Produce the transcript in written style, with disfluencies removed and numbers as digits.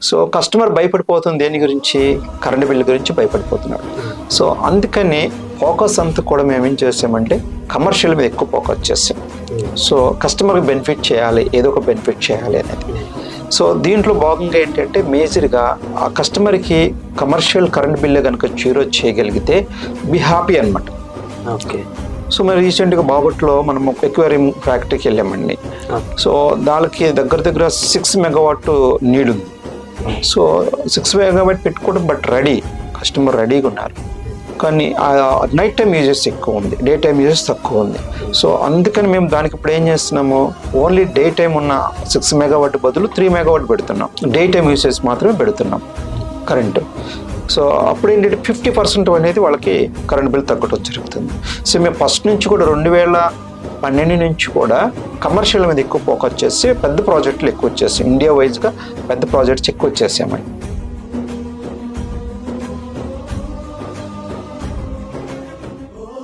So customer భయపడిపోతుంది దేని గురించి, current bill గురించి భయపడిపోతున్నాడు. సో అందుకని ఫోకస్ అంతా కూడా మేము ఏం చేసామంటే కమర్షియల్ మీద ఎక్కువ ఫోకస్ చేసాం. సో కస్టమర్కి బెనిఫిట్ చేయాలి, ఏదో ఒక బెనిఫిట్ చేయాలి అనేది. సో దీంట్లో భాగంగా ఏంటంటే మేజర్గా ఆ కస్టమర్కి కమర్షియల్ కరెంట్ బిల్ కనుక జీరో చేయగలిగితే బి హ్యాపీ అనమాట. ఓకే. సో మరి రీసెంట్గా బాపట్లో మనం ఎక్వేరియం ఫ్యాక్టరీకి వెళ్ళామండి. సో దానికి దగ్గర 6 మెగావాట్ నీడ్ ఉంది. సో 6 మెగావాట్ పెట్టుకోవడం బట్ రెడీ, కస్టమర్ రెడీగా ఉన్నారు. కానీ నైట్ టైం యూజెస్ ఎక్కువ ఉంది, డే టైం యూజెస్ తక్కువ ఉంది. సో అందుకని మేము దానికి ఇప్పుడు ఏం చేస్తున్నాము, ఓన్లీ డే టైం ఉన్న 6 మెగావాట్ బదులు 3 మెగావాట్ పెడుతున్నాం. డే టైం యూజెస్ మాత్రమే పెడుతున్నాం కరెంటు. సో అప్పుడు ఏంటంటే 50% అనేది వాళ్ళకి కరెంట్ బిల్ తగ్గడం జరుగుతుంది. సో మేము ఫస్ట్ నుంచి కూడా 2012 నుంచి కూడా కమర్షియల్ మీద ఎక్కువ ఫోకస్ చేసి పెద్ద ప్రాజెక్టులు ఎక్కువ వచ్చేసాయి. ఇండియా వైజ్గా పెద్ద ప్రాజెక్ట్స్ ఎక్కువ వచ్చేసామండి.